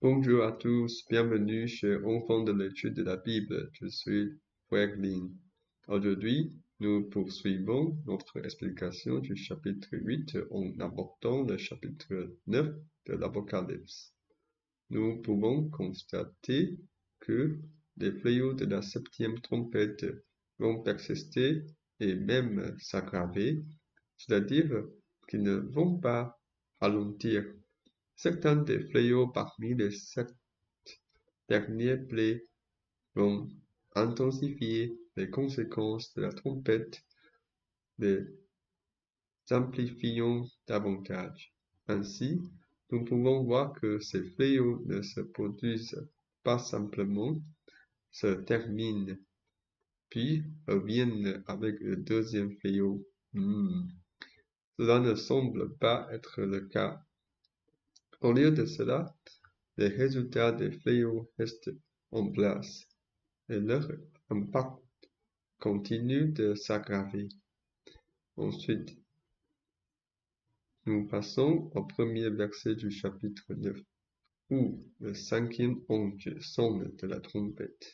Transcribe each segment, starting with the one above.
Bonjour à tous, bienvenue chez Enfants de l'étude de la Bible. Je suis Frère Lin. Aujourd'hui, nous poursuivons notre explication du chapitre 8 en abordant le chapitre 9 de l'Apocalypse. Nous pouvons constater que les fléaux de la septième trompette vont persister et même s'aggraver, c'est-à-dire qu'ils ne vont pas ralentir. Certains des fléaux parmi les 7 derniers plaies vont intensifier les conséquences de la trompette, les amplifiant davantage. Ainsi, nous pouvons voir que ces fléaux ne se produisent pas simplement, se terminent, puis reviennent avec le deuxième fléau. Cela ne semble pas être le cas. Au lieu de cela, les résultats des fléaux restent en place et leur impact continue de s'aggraver. Ensuite, nous passons au premier verset du chapitre 9, où le cinquième ange sonne de la trompette.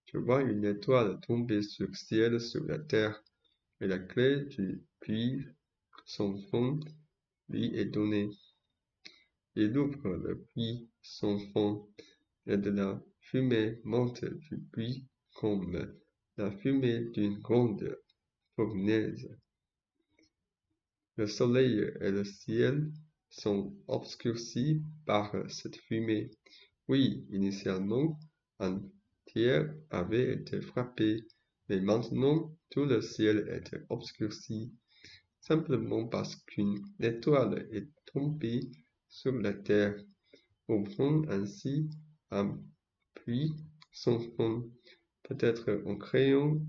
Je vois une étoile tomber sur le ciel, sur la terre, et la clé du puits sans fond lui est donnée. Il ouvre le puits sans fond, et de la fumée monte du puits comme la fumée d'une grande fournaise. Le soleil et le ciel sont obscurcis par cette fumée. Oui, initialement, un tiers avait été frappé, mais maintenant tout le ciel était obscurci, simplement parce qu'une étoile est tombée sur la terre, ouvrant ainsi un puits sans fond, peut-être en créant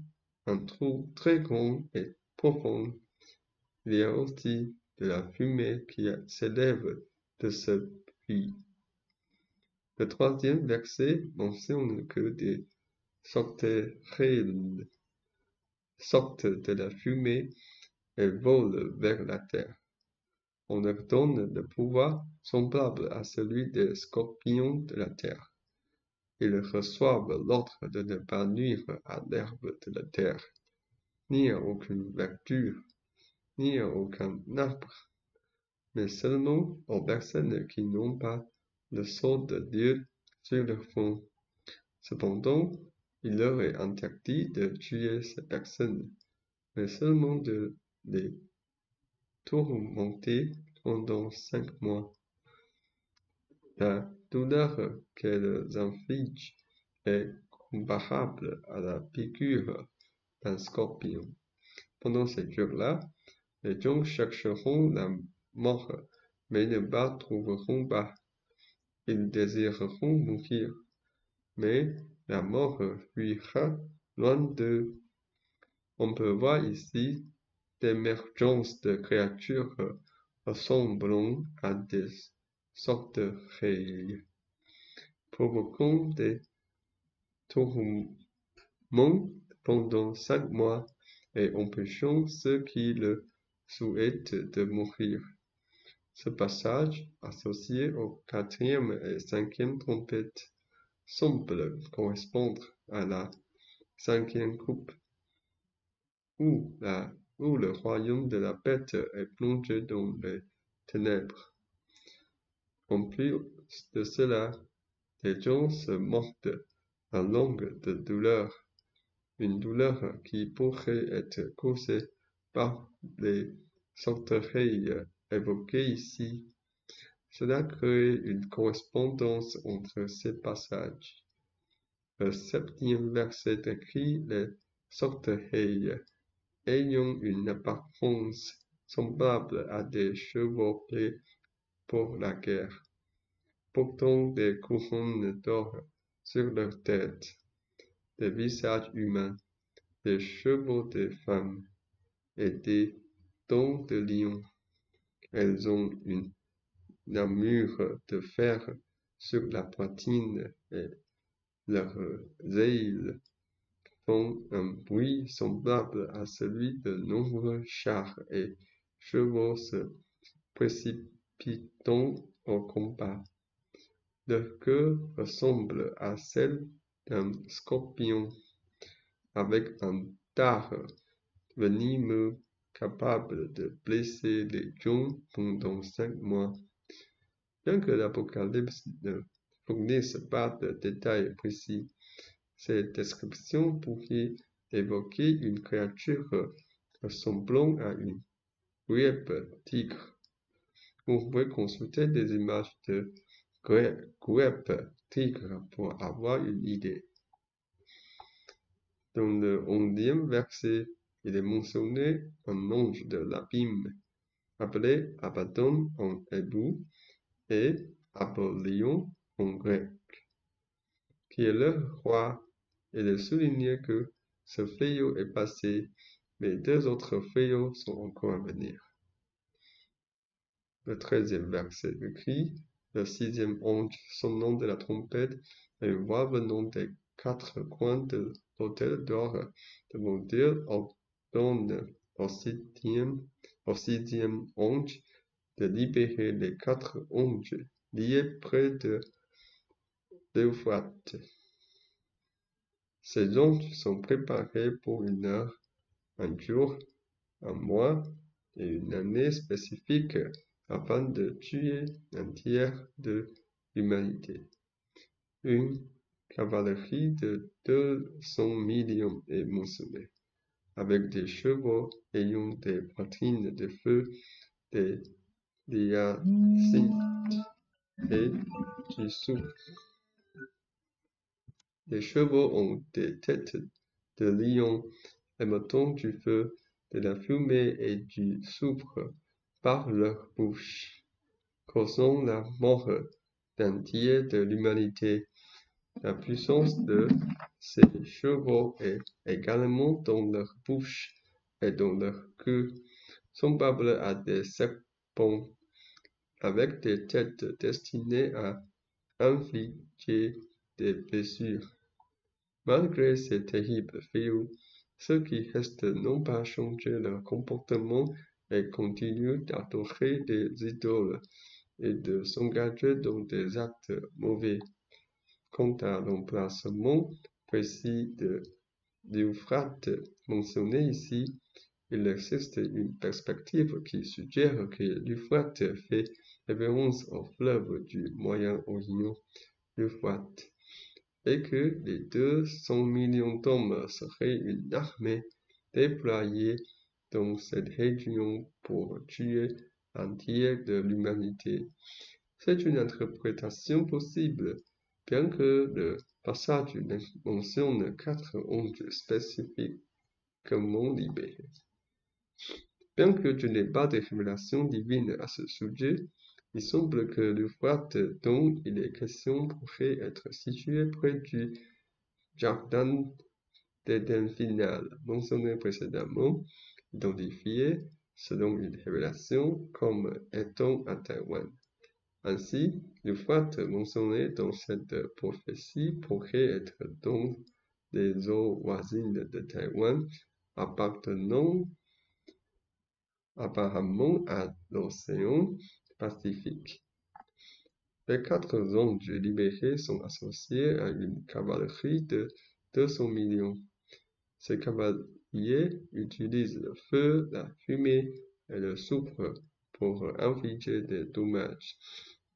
un trou très grand et profond. Il y a aussi de la fumée qui s'élève de ce puits. Le troisième verset mentionne que des sauterelles sortent de la fumée et volent vers la terre. On leur donne le pouvoir semblable à celui des scorpions de la terre. Ils reçoivent l'ordre de ne pas nuire à l'herbe de la terre, ni à aucune verdure, ni à aucun arbre, mais seulement aux personnes qui n'ont pas le sceau de Dieu sur leur front. Cependant, il leur est interdit de tuer ces personnes, mais seulement de les tourmenter pendant 5 mois. La douleur qu'elles infligent est comparable à la piqûre d'un scorpion. Pendant ces jours-là, les gens chercheront la mort, mais ne la trouveront pas. Ils désireront mourir, mais la mort fuira loin d'eux. On peut voir ici l'émergence de créatures ressemblant à des sauterelles, provoquant des tourments pendant 5 mois et empêchant ceux qui le souhaitent de mourir. Ce passage, associé aux 4e et 5e trompettes, semble correspondre à la 5e coupe, où le royaume de la bête est plongé dans les ténèbres. En plus de cela, les gens se mordent la langue de douleur, une douleur qui pourrait être causée par les sauterelles évoquées ici. Cela crée une correspondance entre ces passages. Le 7e verset décrit les sauterelles ayant une apparence semblable à des chevaux prêts pour la guerre, portant des couronnes d'or sur leur tête, des visages humains, des chevaux de femmes et des dents de lion. Elles ont une armure de fer sur la poitrine et leurs ailes font un bruit semblable à celui de nombreux chars et chevaux se précipitant au combat. Leur queue ressemble à celle d'un scorpion, avec un dard venimeux capable de blesser les gens pendant 5 mois. Bien que l'Apocalypse ne fournisse pas de détails précis, ces descriptions pourraient évoquer une créature ressemblant à une guêpe tigre. Vous pouvez consulter des images de guêpe tigre pour avoir une idée. Dans le 11e verset, il est mentionné un ange de l'abîme, appelé Abaddon en hébreu et Apollyon en grec, qui est le roi. Il est souligné que ce fléau est passé, mais 2 autres fléaux sont encore à venir. Le 13e verset écrit, le 6e ange sonnant de la trompette, et une voix venant des 4 coins de l'autel d'or devant Dieu ordonne au 6e ange de libérer les 4 anges liés près de l'Euphrate. Ces anges sont préparés pour une heure, un jour, un mois et une année spécifique afin de tuer un tiers de l'humanité. Une cavalerie de 200 millions est mentionnée, avec des chevaux ayant des poitrines de feu, des hyacinthes et du soufre. Les chevaux ont des têtes de lion émettant du feu, de la fumée et du soufre par leur bouche, causant la mort d'un tiers de l'humanité. La puissance de ces chevaux est également dans leur bouche et dans leur queue, semblable à des serpents, avec des têtes destinées à infliger des blessures. Malgré ces terribles fléaux, ceux qui restent n'ont pas changé leur comportement et continuent d'adorer des idoles et de s'engager dans des actes mauvais. Quant à l'emplacement précis de l'Euphrate mentionné ici, il existe une perspective qui suggère que l'Euphrate fait référence au fleuve du Moyen-Orient, l'Euphrate, et que les 200 millions d'hommes seraient une armée déployée dans cette région pour tuer un tiers de l'humanité. C'est une interprétation possible, bien que le passage mentionne 4 anges spécifiquement libérés. Bien que je n'ai pas de révélation divine à ce sujet, il semble que l'Euphrate dont il est question pourrait être situé près du jardin d'Éden final mentionné précédemment, identifié selon une révélation comme étant à Taïwan. Ainsi, l'Euphrate mentionné dans cette prophétie pourrait être dans les eaux voisines de Taïwan, appartenant apparemment à l'océan Pacifique. Les 4 anges libérés sont associés à une cavalerie de 200 millions. Ces cavaliers utilisent le feu, la fumée et le soufre pour infliger des dommages.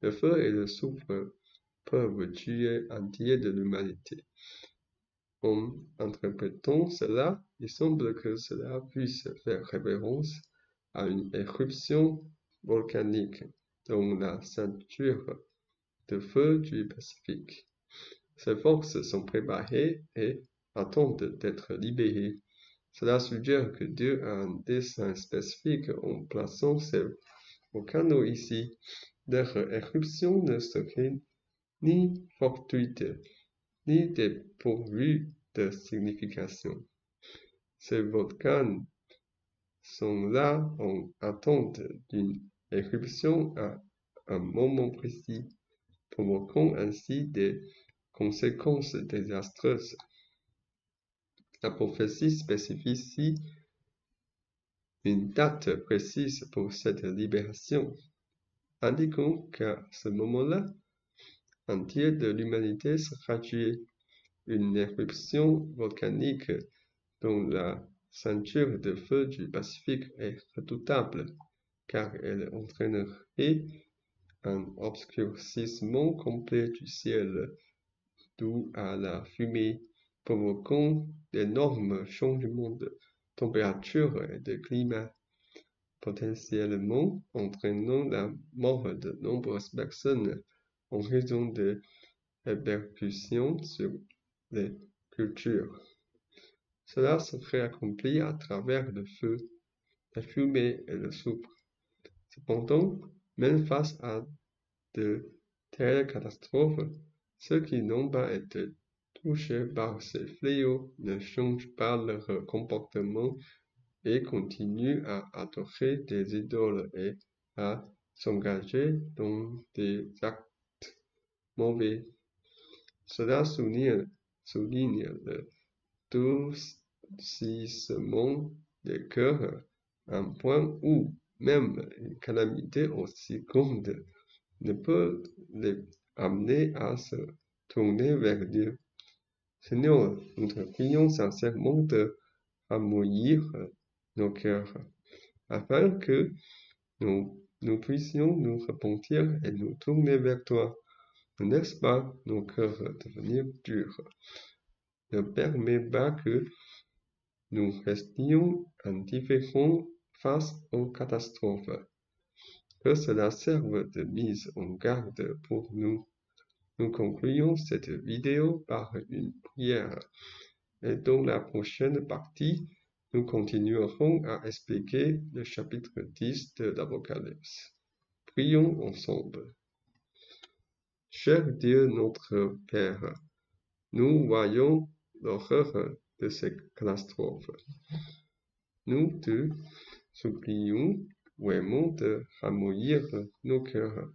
Le feu et le soufre peuvent tuer un tiers de l'humanité. En interprétant cela, il semble que cela puisse faire référence à une éruption volcanique dans la ceinture de feu du Pacifique. Ces forces sont préparées et attendent d'être libérées. Cela suggère que Dieu a un dessein spécifique en plaçant ces volcans ici. Leur éruption ne serait ni fortuite, ni dépourvue de signification. Ces volcans sont là en attente d'une éruption à un moment précis, provoquant ainsi des conséquences désastreuses. La prophétie spécifie une date précise pour cette libération, indiquant qu'à ce moment-là, entier de l'humanité sera tué. Une éruption volcanique dans la ceinture de feu du Pacifique est redoutable, car elle entraînerait un obscurcissement complet du ciel dû à la fumée, provoquant d'énormes changements de température et de climat, potentiellement entraînant la mort de nombreuses personnes en raison de répercussions sur les cultures. Cela serait accompli à travers le feu, la fumée et le soufre. Cependant, même face à de telles catastrophes, ceux qui n'ont pas été touchés par ces fléaux ne changent pas leur comportement et continuent à adorer des idoles et à s'engager dans des actes mauvais. Cela souligne le durcissement des cœurs à un point où même une calamité aussi grande ne peut les amener à se tourner vers Dieu. Seigneur, nous te prions sincèrement de ramollir nos cœurs, afin que nous puissions nous repentir et nous tourner vers toi. Ne laisse pas nos cœurs devenir durs. Ne permets pas que nous restions indifférents face aux catastrophes. Que cela serve de mise en garde pour nous. Nous concluons cette vidéo par une prière. Et dans la prochaine partie, nous continuerons à expliquer le chapitre 10 de l'Apocalypse. Prions ensemble. Cher Dieu notre Père, nous voyons l'horreur de ces catastrophes. Nous te supplions vraiment de ramollir nos cœurs,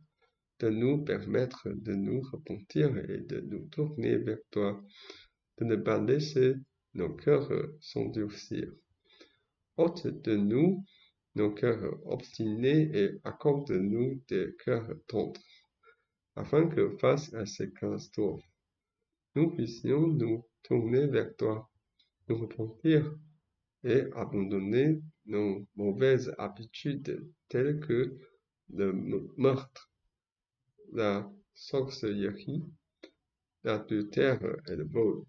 de nous permettre de nous repentir et de nous tourner vers toi, de ne pas laisser nos cœurs s'endurcir. Ôte de nous nos cœurs obstinés et accorde-nous des cœurs tendres, afin que face à ces catastrophes, nous puissions nous tourner vers toi, nous repentir et abandonner nos mauvaises habitudes telles que le meurtre, la sorcellerie, l'adultère et le vol.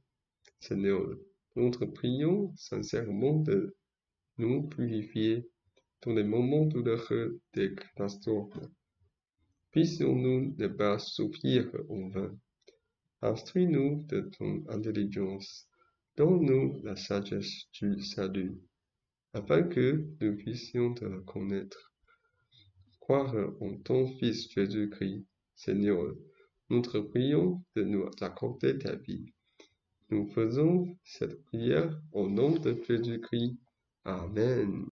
Seigneur, nous te prions sincèrement de nous purifier dans les moments douloureux des catastrophes. Puissions-nous ne pas souffrir en vain. Instruis-nous de ton intelligence. Donne-nous la sagesse du salut, afin que nous puissions te reconnaître. Croire en ton Fils Jésus-Christ, Seigneur, nous te prions de nous accorder ta vie. Nous faisons cette prière au nom de Jésus-Christ. Amen.